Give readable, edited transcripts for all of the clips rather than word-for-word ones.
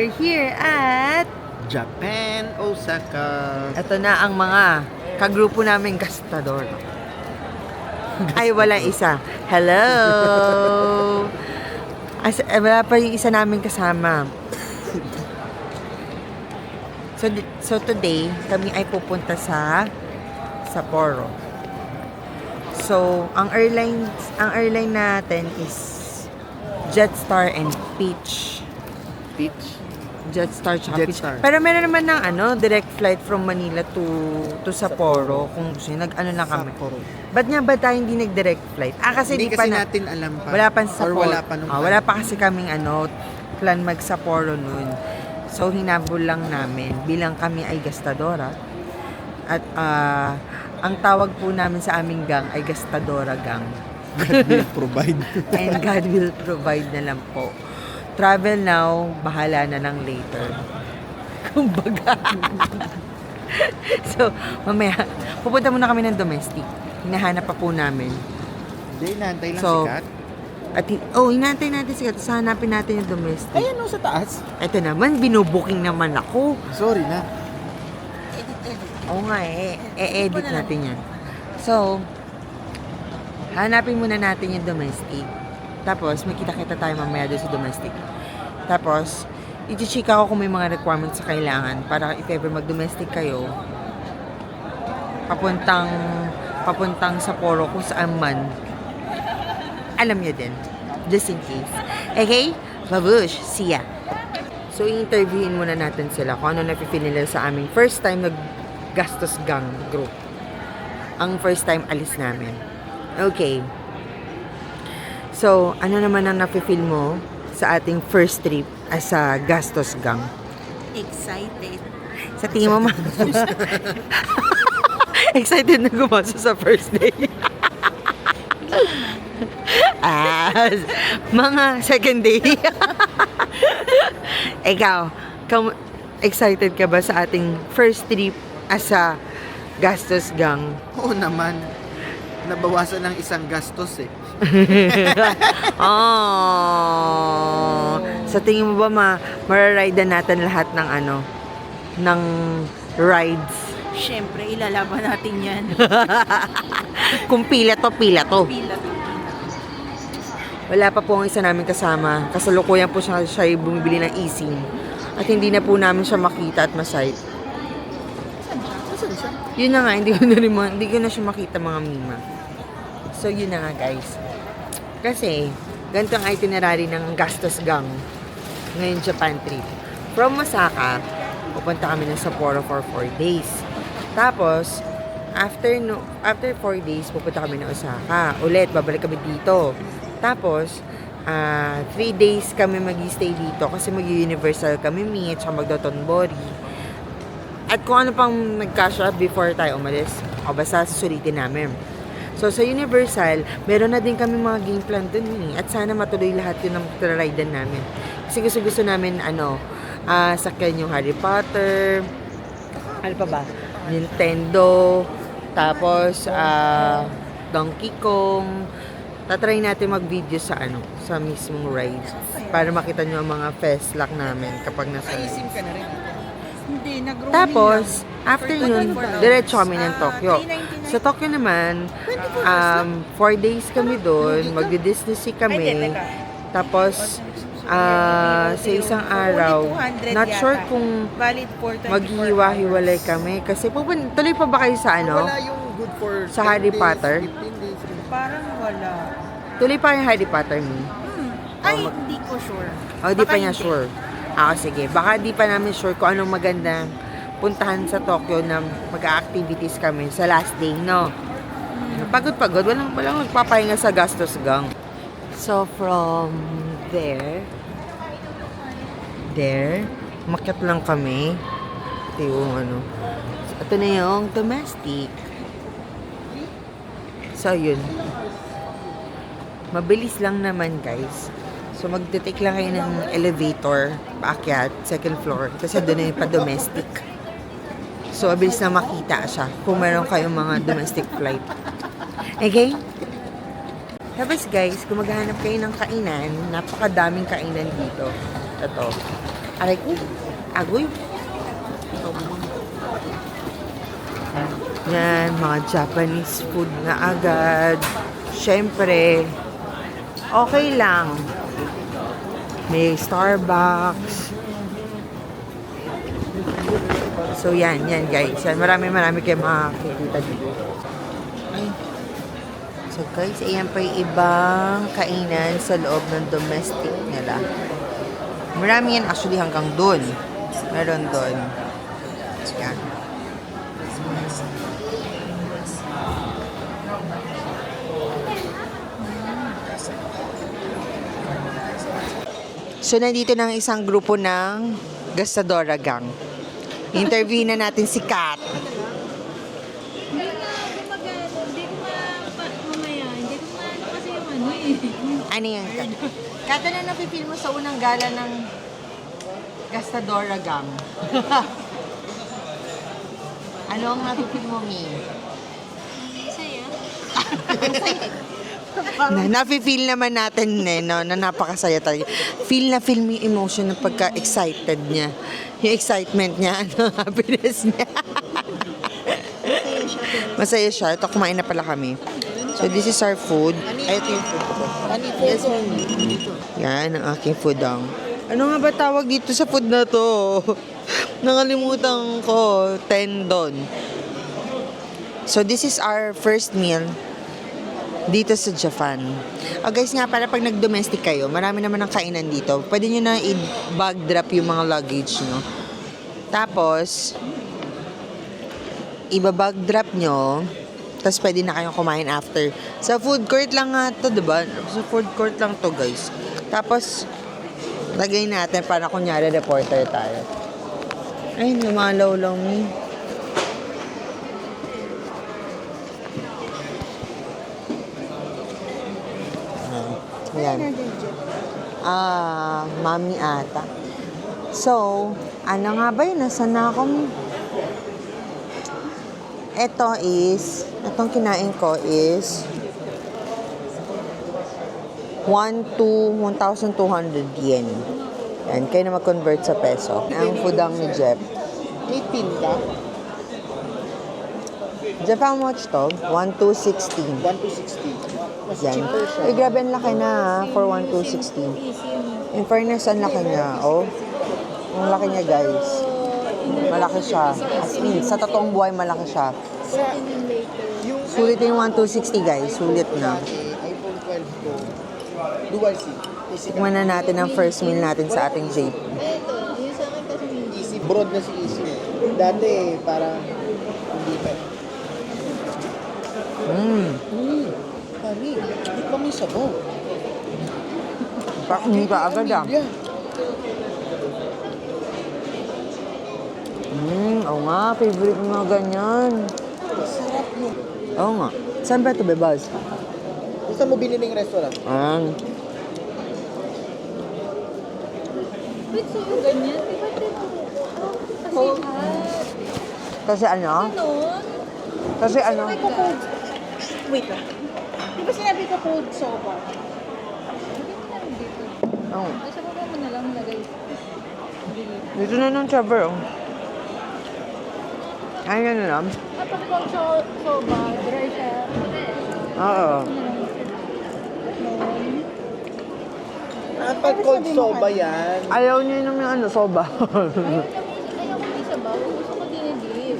We're here at Japan, Osaka. ito na ang mga kagrupo namin gastador. Ay, wala isa. Hello! Wala pa yung isa namin kasama. So today, kami ay pupunta sa Sapporo. So, ang airline natin is Jetstar and Peach. Jetstar tsaka Peach. Jetstar. Pero meron naman ng direct flight from Manila to Sapporo. Kung gusto nyo, nag-ano lang kami. Sapporo. Ba't nga ba tayo hindi nag-direct flight? Kasi Hindi di pa kasi na, natin alam pa. wala pa sa Or Sapporo. wala pa nung Wala pa kasi kaming plan mag-Sapporo nun. So, hinabol lang namin bilang kami ay gastadora. At ang tawag po namin sa aming gang ay gastadora gang. God will provide. And God will provide na lang po. Travel now, bahala na lang later. Kumbaga. So, mamaya, pupunta muna kami ng domestic. Hinahanap pa po namin. Hindi, inaantay lang So, si Kat. Hinantay natin si Kat. Sa hanapin natin yung domestic. Ayan o, sa taas. Ito naman, binubuking naman ako. Sorry na. Oo nga edit natin yan. So, hanapin muna natin yung domestic. Tapos, makita-kita tayo mamaya doon sa domestic. Tapos, i-check ako kung may mga requirements sa kailangan para if ever mag-domestic kayo, papuntang Sapporo kung saan man, alam niyo din. Just in case. Okay? Babush! See ya! So, i-interviewin muna natin sila kung ano nafe-feel nila sa aming first time nag-gastos gang group. Ang first time alis namin. Okay. So, ano naman ang nafe-feel mo sa ating first trip as a gastos gang? Excited. Sa tingin mo, excited na gumasa sa first day. Mga second day. Ikaw, excited ka ba sa ating first trip as a gastos gang? Oo naman. Nabawasan ng isang gastos eh. Oh. Sa tingin mo ba mararide natin lahat ng rides? Siyempre, ilalaban natin yan. Kung pila to. Pila to. Wala pa po ang isa namin kasama. Kasalukuyan po siya bumibili ng easing. At hindi na po namin siya makita at masight. Saan siya? Yun na nga, hindi ko na siya makita mga mima. So, yun na nga guys. Kasi, ganito ang itinerary ng gastos gang ngayon Japan trip. From Osaka, pupunta kami ng Sapporo for 4 days. Tapos, after 4 days, pupunta kami ng Osaka. Ulit, babalik kami dito. Tapos, 3 days kami mag-stay dito kasi mag-Universal kami at saka mag-Dotonbori. At kung ano pang nagkasya before tayo umalis, basta susulitin namin. So, sa Universal, meron na din kami mga game plan dun at sana matuloy lahat yun ang traridan namin. Kasi gusto namin, sakyan yung Harry Potter, ano pa ba? Nintendo, tapos, Donkey Kong. Tatry natin mag-video sa mismong rides para makita nyo ang mga festlock namin kapag nasa Naisim ka na rin. Hindi, nag-roaming Tapos, lang. after For yun, 24 diretso hours. kami ng Tokyo. 399. Sa Tokyo naman, 4 days kami doon, magdi-Disney Sea kami. Tapos, sa isang araw, Only 200 not sure yata. kung Valid for 24 maghihiwa-hiwalay hours. kami. Kasi tuloy pa ba kayo sa Wala yung good for Sa 10 Harry days, Potter? 15 days. Parang wala. Tuloy pa yung Harry Potter mo? Ay, hindi ko sure. Di Baka pa niya hindi. sure. Sige. Baka di pa namin sure kung anong magandang puntahan sa Tokyo na mag-activities kami sa last day, no? Pagod. Walang magpapahinga sa gastos gang. So, from there, umakyat lang kami. Ito yung ito na yung domestic. So, yun. Mabilis lang naman, guys. So, magte-take lang kayo ng elevator, paakyat, second floor, kasi doon na yung pa-domestic. So, mabilis na makita siya kung meron kayong mga domestic flight. Okay? Tapos guys, kung maghahanap kayo ng kainan, napakadaming kainan dito. Ito. Aray ko. Agoy. Yan, mga Japanese food na agad. Siyempre, okay lang. May Starbucks. So, yan guys. Yan, marami kayo makakita dito. Ay. So, guys, ayan pa yung ibang kainan sa loob ng domestic nila. Marami yan actually hanggang dun. Meron dun. Yan. So, nandito ng isang grupo ng Gastadora Gang. Interview na natin si Kat. Hindi na ako hindi ko mamaya, hindi ko maano kasi yung ano eh. Ano yan, Kat? Kat, ano napipil mo sa unang gala ng Gastadora Gang? Ano ang napipil mo, Mi? Saya. Nafe-feel naman natin no, na napakasaya talaga. Feel mo yung emotion ng pagka-excited niya. Yung excitement niya, happiness niya. Masaya siya. Ito, kumain na pala kami. So, this is our food. Ay, ito yung food ko. Yes, yan, ang aking food ang. Ano nga ba tawag dito sa food na to? Nakalimutan ko. Tendon. So, this is our first meal dito sa Japan. Oh guys, nga pala pag nag-domestic kayo, marami naman ang kainan dito. Pwede nyo na i-bag drop yung mga luggage nyo. Tapos, ibabag drop nyo, tapos pwede na kayong kumain after. Sa food court lang nga to, diba? Sa food court lang to, guys. Tapos, lagay natin para kunyari reporter tayo. Ay, lumalaw lang eh. Ayan. Mami ata. So, ano nga ba yun? Nasaan na ako? Itong kinain ko is 1,200 yen. Yan, kayo na mag-convert sa peso. Ang foodang ni Jeff. May pinta. Jeff, how much to? 1,260. 1,260. Mas Yan. cheaper siya. Ay, grabe ang laki na for 1,260. In fairness, ang laki niya. Oh. Ang laki niya, guys. Malaki siya. As in, sa totoong buhay, malaki siya. Yung Sulit yung 1,260, guys. Sulit na. iPhone 12 Pro, dual SIM. Tikman na natin ang first meal natin sa ating vape. Ito, yung sa akin kasi may Easy. Broad na si Easy. Dati, parang hindi pa. Kami, hindi kami sabaw. Hindi ka agad ah. Oo nga, favorite mo mga ganyan. Sarap mo. Oo nga. Saan ba ito, Bebaz? Saan mo binili ng restaurant? wait, so yung ganyan, di ba Kasi ano? Kasi ano? Wait lang. Di ba sinabi ko cold soba? Oo. Nasa baba mo na lang nilagay. Dito na nung chopper, oh. Ay, ano lang? Kapag cold soba, dry siya. Oo. Pag cold soba yan. Ayaw niyo inom yung ano, soba. Ayaw ko di sabaw, gusto ko dinidip.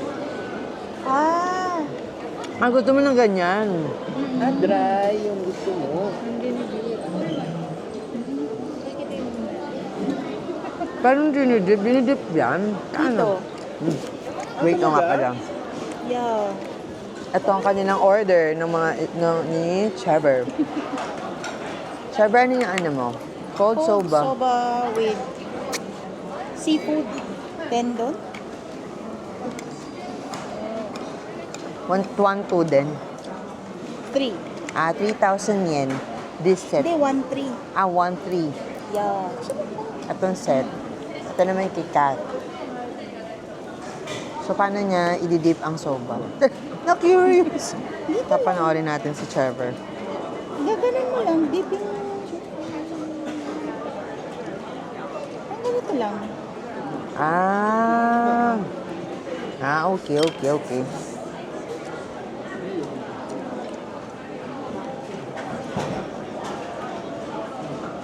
Gusto mo ng ganyan. Dry yung gusto mo. Parang dinidip. Dinidip yan. Ano? Wait ko nga pala. Yeah. Ito ang kanilang order ng mga ni Trevor. Trevor, ano yung ano mo? Cold soba. soba with seafood tendon. 1,2 din. 3. 3,000 yen. This set. Hindi, 1-3. 1,300. Yeah. Itong set. Ito naman kay Kat. So, paano niya ididip ang soba? Na-curious. Papanoorin natin si Trevor. Gaganon mo lang. Dipping. Ang ganito lang. Ah. Okay, okay, okay.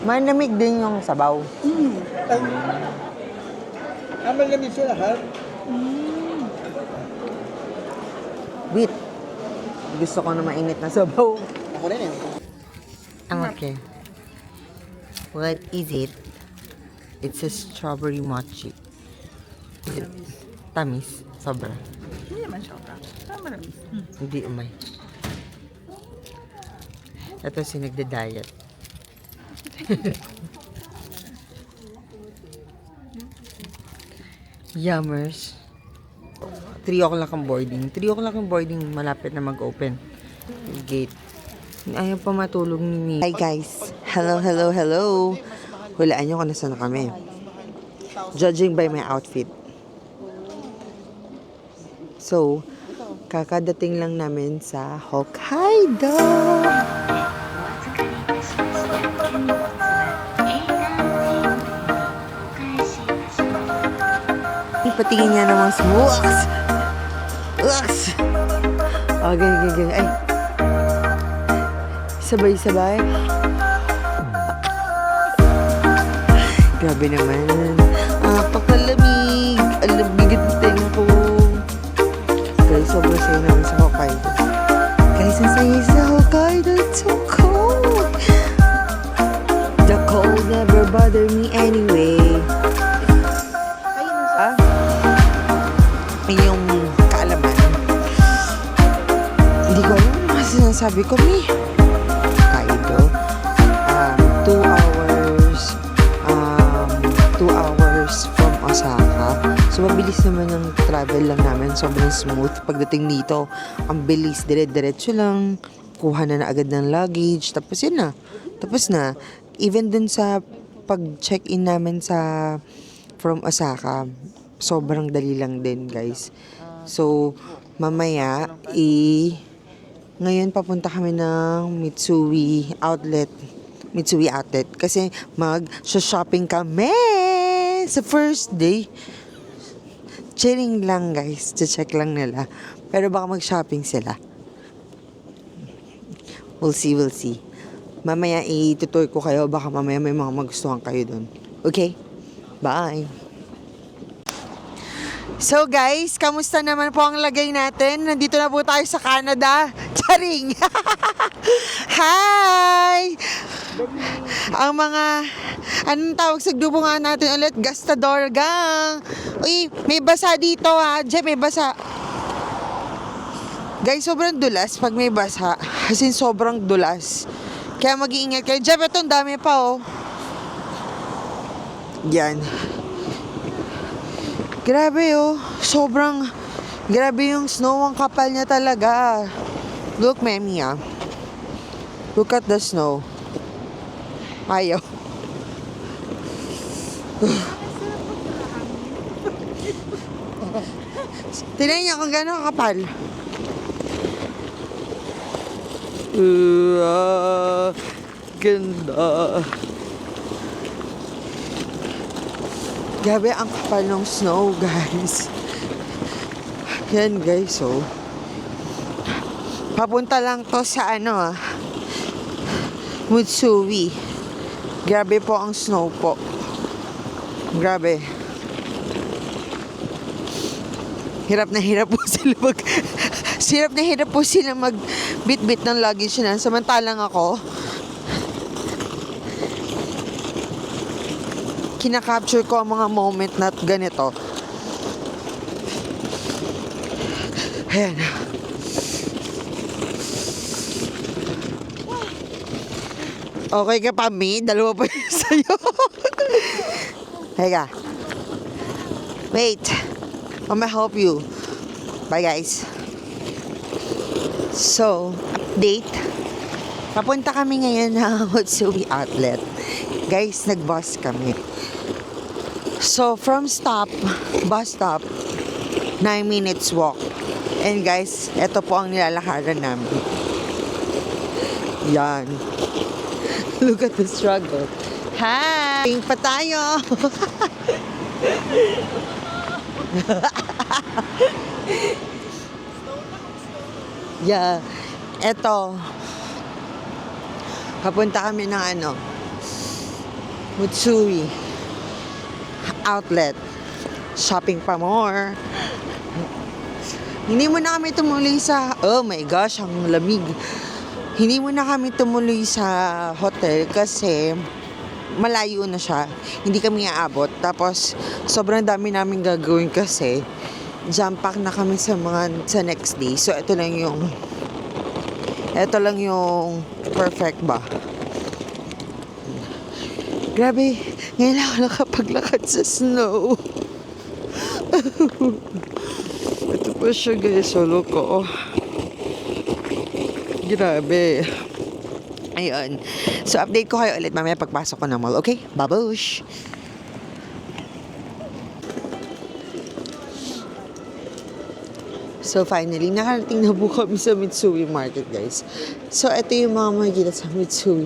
Manamig din yung sabaw. Malamig siya lahat. Wait. Gusto ko na mainit na sabaw. Ako rin eh. Okay. What is it? It's a strawberry mochi. Is it tamis? Sobra. Hindi naman siya ka. Tama lang. Hindi umay. Ito si nagda-diet. Yummers. 3 o'clock ang boarding. 3 o'clock ang boarding. Malapit na mag-open yung gate. Ayaw pa matulog ni Mimi. Hi guys. Hello, hello, hello. Hulaan nyo kung nasaan na kami. Judging by my outfit. So, kakadating lang namin sa Hokkaido. Patingin niya namang smooth. Oh, ganyan. Ay. Sabay-sabay. Grabe naman. Pakalamig. Alam, bigit na tenga ko. Guys, sobrang saya namin sa Hokkaido. Guys, ang saya sa Hokkaido. It's so cold. The cold never bother me anyway. Yung kaalaman. Hindi ko alam kasi sinasabi ko, Mi. Hokkaido. 2 hours from Osaka. So, mabilis naman yung travel lang namin. Sobrang smooth. Pagdating dito, ang bilis. Dire-diretso lang. Kuha na agad ng luggage. Tapos yun na. Tapos na. Even dun sa pag-check-in namin sa from Osaka, sobrang dali lang din, guys. So, mamaya, ngayon papunta kami ng Mitsui Outlet. Kasi mag-shopping kami sa first day. Chilling lang, guys. Check lang nila. Pero baka mag-shopping sila. We'll see. Mamaya itutur ko kayo. Baka mamaya may mga magustuhan kayo dun. Okay? Bye! So guys, kamusta naman po ang lagay natin? Nandito na po tayo sa Canada. Charing! Hi! Ang mga, anong tawag sa grupo nga natin ulit? Gastador Gang! Uy, may basa dito ha. Jeff, may basa. Guys, sobrang dulas pag may basa. As in, sobrang dulas. Kaya mag-iingat kayo. Jeff, ito, ang dami pa oh. Yan. Grabe oh, sobrang grabe yung snow, ang kapal niya talaga. Look, Memi ah. Look at the snow. Ayaw. Tingnan niyo kung gano'ng kapal. Ganda. Grabe ang kapal ng snow, guys. Yan, guys, so. Papunta lang to sa Mitsui. Grabe po ang snow po. Grabe. Hirap po sila mag-bit-bit ng luggage na. Samantalang ako, kina-capture ko ang mga moment na ganito. Ayan. Okay ka pa, Mi? Dalawa pa yun sa'yo. Teka. Wait. I'm gonna help you. Bye, guys. So, update. Papunta kami ngayon ng Mitsui Outlet. Guys, nag-bus kami. So, from bus stop, 9 minutes walk. And guys, ito po ang nilalakaran namin. Yan. Look at the struggle. Hi! Ping pa tayo! Yeah. Eto. Papunta kami ng ano, Mitsui outlet. Shopping pa more. Hindi mo na kami tumuloy sa... Oh my gosh, ang lamig. Hindi mo na kami tumuloy sa hotel kasi malayo na siya. Hindi kami aabot. Tapos, sobrang dami namin gagawin kasi jump pack na kami sa next day. So, ito lang yung perfect ba. Grabe, ngayon lang ako nakapaglakad sa snow. Ito pa siya guys, solo ko. Grabe. Ayun. So, update ko kayo ulit mamaya pagpasok ko ng mall. Okay? Babush! So, finally, nakarating na po kami sa Mitsui Market, guys. So, ito yung mga makikita sa Mitsui.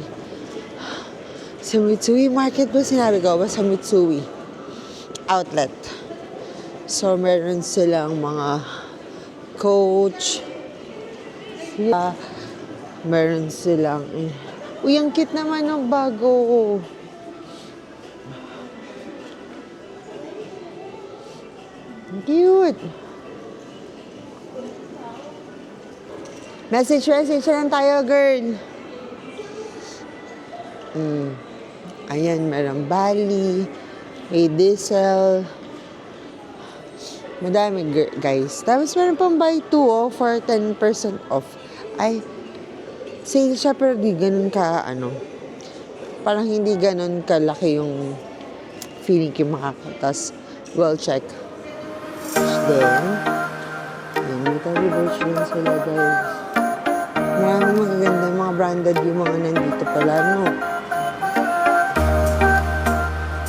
Sa Mitsui Market ba? Sinabi ko ba? Sa Mitsui Outlet. So, meron silang mga Coach. Meron silang... Uy, ang cute naman ng bago. Cute. Message lang tayo, girl. Ayan, meron Bali, may Diesel. Madami, guys. Tapos meron pang buy 2 for 10% off. Ay, sale siya pero di ganun ka, parang hindi ganun kalaki yung feeling ko makakatas. Well, check. Then, yun, may tabi version sila, guys. Maraming magaganda, mga branded yung mga nandito pala, no?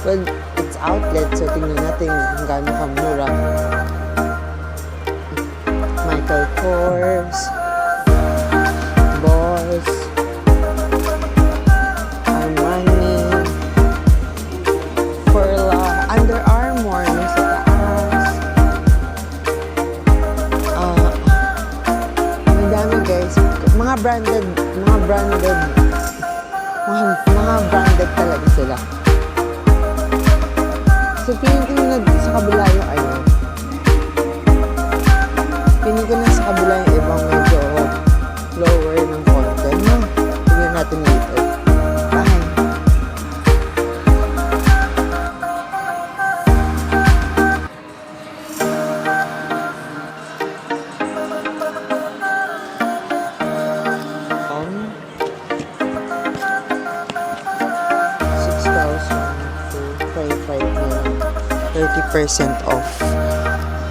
Well, it's outlet, so tingnan natin kung gaano kamura. Michael Kors, Boss, Armani, Furla, Under Armour, nasa taas. Madami guys. Mga branded talaga sila. So, feeling ko na sa kabila yung feeling ko na sa kabila yung ibang medyo lower ng konti. No? Tingnan natin later. Bye! %, off.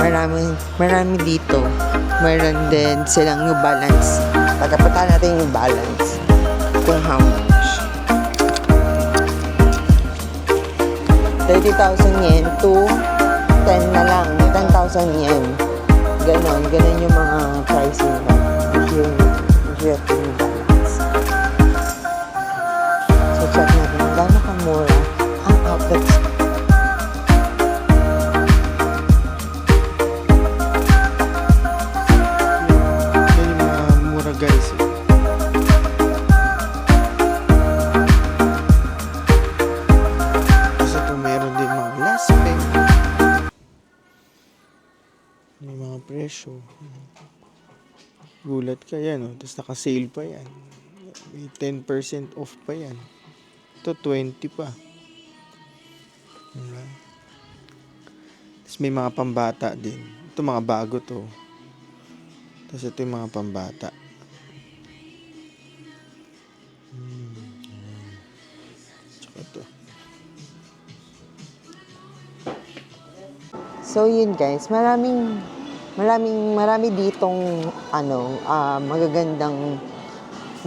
Marami dito. Meron din silang New Balance. Pagkapunta natin yung New Balance. Kung how much. 30,000 yen to 10 na lang. 10,000 yen. Ganon yung mga pricing ba. If you have the New Balance. So, check natin. Gano'n kamura ang outlets. Guys, kasi kung meron din mga last pay, may mga presyo, gulat ka yan, tapos naka-sale pa yan, may 10% off pa yan, ito 20 pa, diba? Tapos may mga pambata din, ito mga bago to, tapos ito yung mga pambata. So yun guys, marami ditong magagandang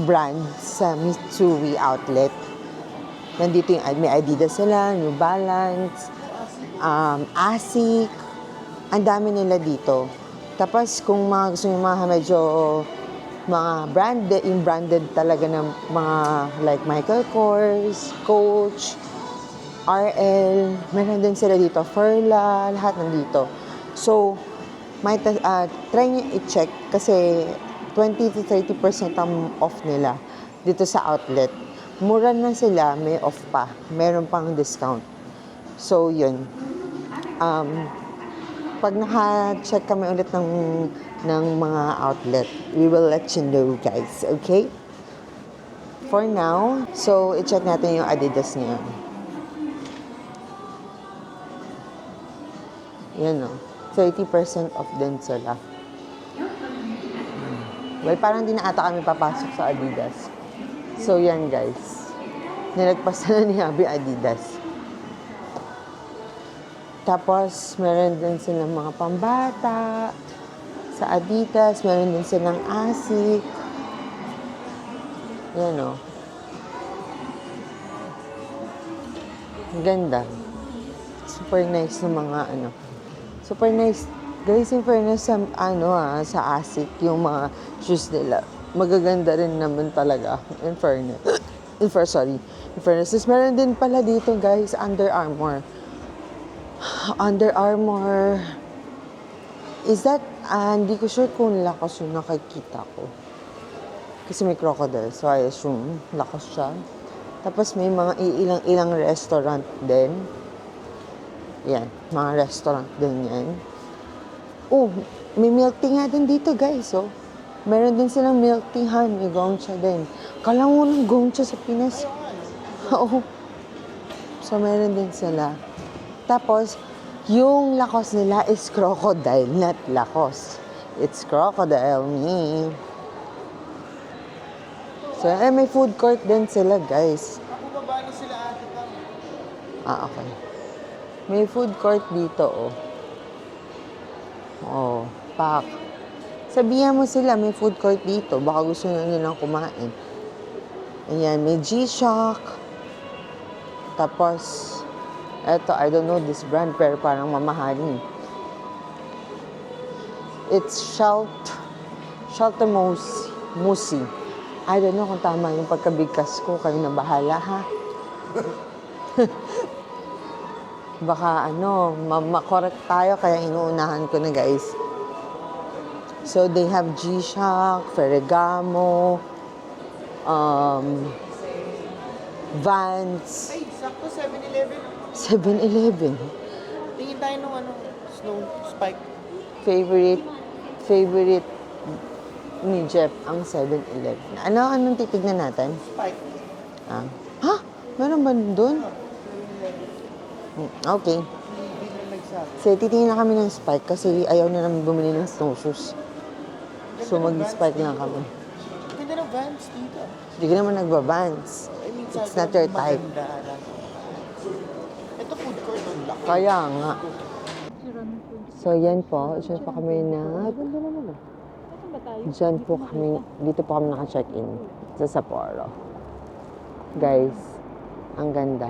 brand sa Mitsui Outlet. Nandito yung may Adidas sila, New Balance, Asics, ang dami nila dito. Tapos kung mga gusto nyo mga medyo mga branded, yung branded talaga ng mga like Michael Kors, Coach, RL, meron din sila dito, Furla, lahat nandito. So, try nyo i-check kasi 20 to 30% ang off nila dito sa outlet. Mura na sila, may off pa. Meron pang discount. So, yun. Pag naka-check kami ulit ng mga outlet, we will let you know, guys. Okay? For now, so, i-check natin yung Adidas ngayon. Yan o. 30% off din sila. Well, parang di na ata kami papasok sa Adidas. So, yan guys. Nilagpasan na ni Abby Adidas. Tapos, meron din silang mga pambata. Sa Adidas, meron din silang ASIC. Yan o. Ang ganda. Super nice ng mga Super nice. Guys, in fairness sa, sa ASIC, yung mga shoes nila, magaganda rin naman talaga. In fairness. In fairness. Tapos meron din pala dito, guys, Under Armour. Under Armour. Is that, hindi ko sure kung Lacoste yung nakikita ko. Kasi may crocodile, so I assume Lacoste siya. Tapos may mga ilang restaurant din. Yan, mga restaurant din yan. Oh, may milk tea nga din dito, guys, oh. Meron din silang milk tea, may gongcha din. Kala mo ng gongcha sa Pinas. Oo. So, meron din sila. Tapos, yung Lacoste nila is crocodile, not Lacoste. It's crocodile, me. So, may food court din sila, guys. Bumaba na sila ate ka. Okay. May food court dito, oh. Oh, pak. Sabihan mo sila, may food court dito. Baka gusto na nilang kumain. Ayan, may G-Shock. Tapos, eto, I don't know this brand, pero parang mamahalin. It's Musi. I don't know kung tama yung pagkabigkas ko. Kayo na bahala, ha? Baka makorek tayo, kaya inuunahan ko na, guys. So, they have G-Shock, Ferragamo, Vans. Ay, sakto 7-Eleven. 7-Eleven. Tingin tayo nung Snow Spike. Favorite ni Jeff ang 7-Eleven. Anong titignan natin? Spike. Ha? Meron ba doon? Okay. So, titingin na kami ng Spike kasi ayaw na namin bumili ng snowshoes. So, mag-Spike lang kami. Ganda ng Vans dito. Hindi ka naman nagba-Vans. It's not your type. Ito food court on lock. Kaya nga. So, yan po. Diyan po kami dito po kami naka-check-in sa Sapporo. Guys, ang ganda.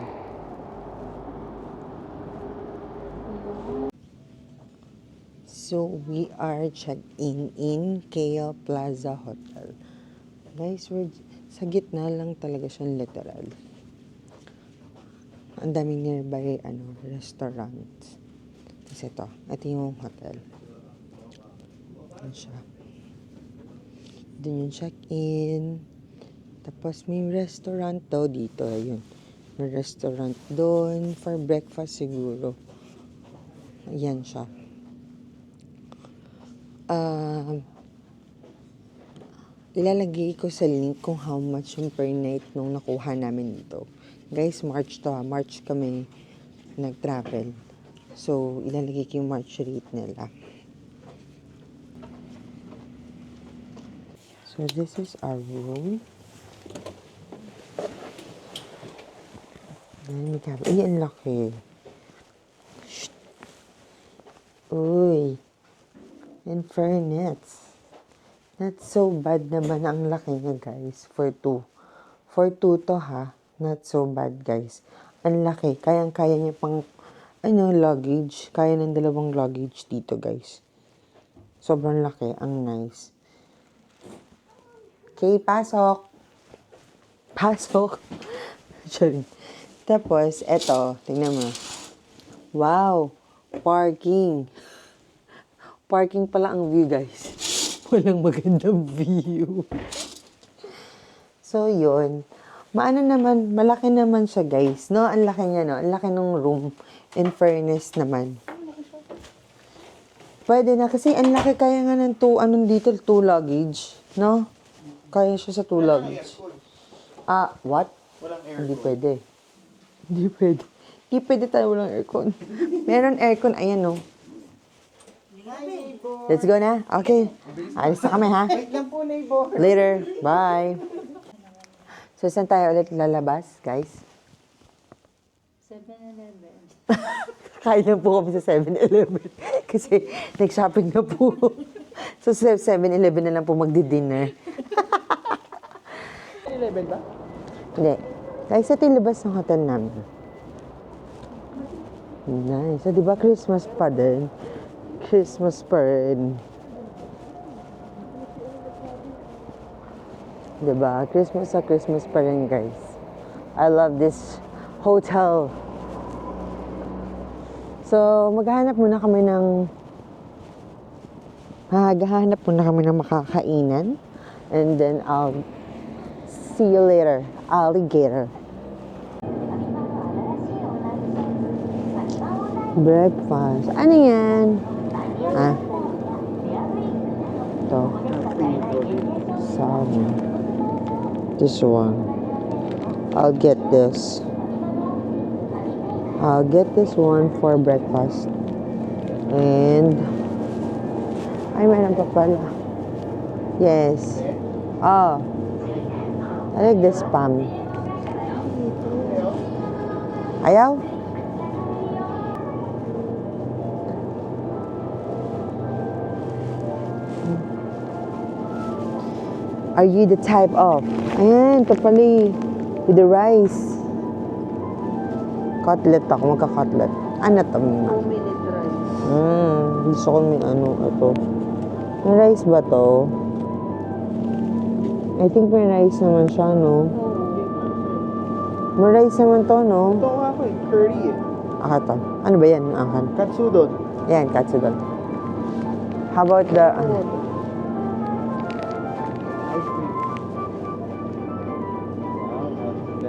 So, we are checked-in in Kea Plaza Hotel. Guys, we're sa gitna lang talaga siyang literal. Ang daming nearby, restaurant. Tapos ito yung hotel. Yan siya. Doon yung check-in. Tapos may restaurant daw dito. Ayun. May restaurant doon for breakfast siguro. Ayan siya. Ilalagay ko sa link kung how much yung per night nung nakuha namin dito. Guys, March to ha. March kami nag-travel. So, ilalagay ko yung March rate nila. So, this is our room. Ay, ang laki. Shh. Uy. In fairness. Not so bad naman ang laki niya, guys. For 2. For 2 to, ha. Not so bad, guys. Ang laki. Kayang-kaya niya pang, luggage. Kaya ng 2 luggage dito, guys. Sobrang laki. Ang nice. Okay, pasok. Pasok. Sorry. Tapos, eto, tingnan mo. Wow! Parking. Parking pala ang view, guys. Walang magandang view. So, yun. Maano naman, malaki naman siya, guys. No, ang laki niya, no? Ang laki ng room. In fairness naman. Pwede na, kasi ang laki kaya nga ng 2, anong dito, 2 luggage. No? Kaya siya sa 2 luggage. Ah, what? Walang Hindi pwede. Hindi pwede. Hindi pwede tayo walang aircon. Meron aircon, ayan, no? Let's go na. Okay. Alis na kami, ha? Wait lang po, neighbor. Later. Bye. So, saan tayo ulit lalabas, guys? 7-Eleven. Kain lang po kami sa 7-Eleven. Kasi, nag-shopping na po. So, sa 7-Eleven na lang po magdi-dinner. 11 ba? Hindi. Guys, ito yung labas ng hotel namin. Nice. So, di ba Christmas pa din? Christmas pa rin. Diba? Christmas sa Christmas pa rin, guys. I love this hotel. So, maghahanap muna kami ng makakainan. And then, I'll see you later. Alligator. Breakfast. Ano yan? Ah. Ito. Salmon. This one. I'll get this. I'll get this one for breakfast. And ay, meron pa pala. Yes. Oh. I like this spam. Ayaw? Are you the type of? Ayan, ito pala eh. With the rice. Cutlet ako, magka-cutlet. Ano to, Mima? 2-minute rice. Gusto ko may ano, ito. May rice ba to? I think may rice naman siya, no? May rice naman to, no? Ito nga ako eh, curry eh. Aka to. Ano ba yan, yung akan? Katsudon. Yan, katsudon. How about the, Ice cream. Wow, not bad.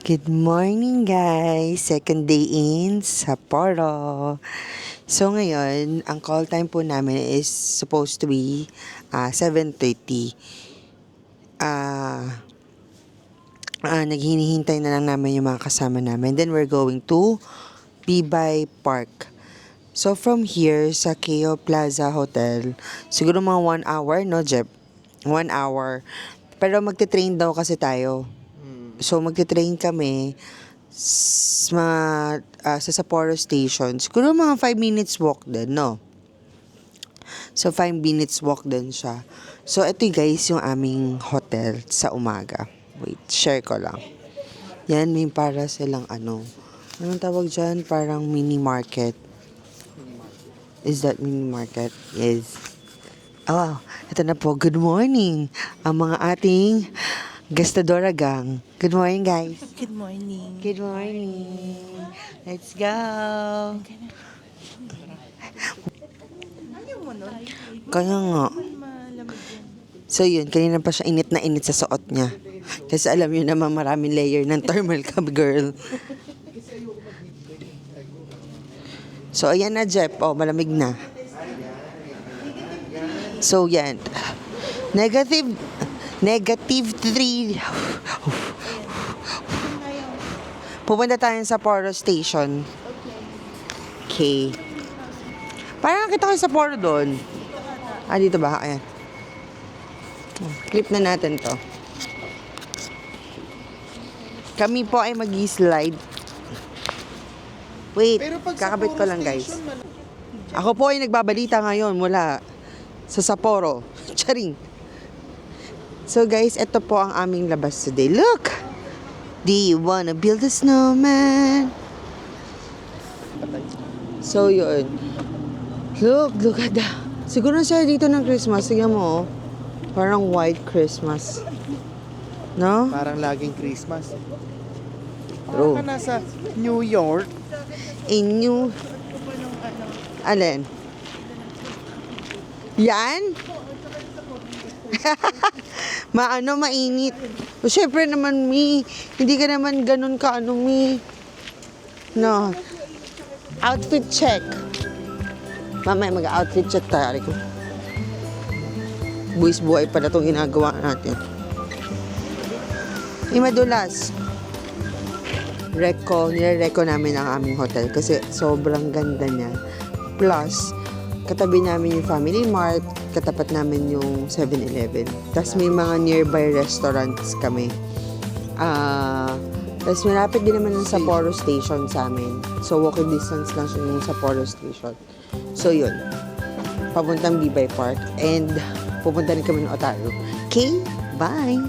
Good morning, guys! Second day in Sapporo. So, ngayon, ang call time po namin is supposed to be 7:30. Naghinihintay na lang namin yung mga kasama namin. Then, we're going to Bibay Park. So, from here, sa Keo Plaza Hotel, siguro mga 1 hour, no, Jeb? 1 hour. Pero magte-train daw kasi tayo. So, magte-train kami sa Sapporo Station. Siguro mga 5 minutes walk din, no? So, 5 minutes walk din siya. So, ito guys, yung aming hotel sa umaga. Wait, share ko lang. Yan, may para silang ano. Anong tawag dyan? Parang mini market. Is that mini market? Yes. Oh, ito na po. Good morning. Ang mga ating Gastadora Gang. Good morning, guys. Good morning. Good morning. Let's go. Ayaw mo nun? Kaya nga. Malamig yan. So yun, kanina pa siya init na init sa suot niya. Kasi alam niyo naman maraming layer ng thermal cap, girl. So ayan na, Jeff. Oh, malamig na. So yan. Negative 3. Pupunta tayo sa Sapporo Station. Okay. Parang nakita ko yung Sapporo doon. Dito ba? Ayan. Clip na natin to. Kami po ay mag-slide. Wait, kakabit ko lang, guys. Ako po ay nagbabalita ngayon mula sa Sapporo. Charing. So guys, ito po ang aming labas today. Look! Do you wanna build a snowman? So yun. Look at the Siguro siya dito ng Christmas. Tingnan mo, oh. Parang white Christmas. No? Parang laging Christmas. True. Parang ka nasa New York. Inyo. Alin? Yan? Mainit. O, syempre naman, Mi. Hindi ka naman ganun ka, Mi. No. Outfit check. Mamaya mag-outfit check tayo. Buwis buhay pala itong ginagawa natin. Madulas. Nire-reco namin ang aming hotel kasi sobrang ganda niya. Plus, katabi namin yung Family Mart, katapat namin yung 7-Eleven. Tapos may mga nearby restaurants kami. Tapos malapit din naman yung Sapporo Station sa amin. So, walking distance lang siya yung Sapporo Station. So, yun. Papuntang Bibay Park. And pupunta rin kami ng Otaru. Okay? Bye!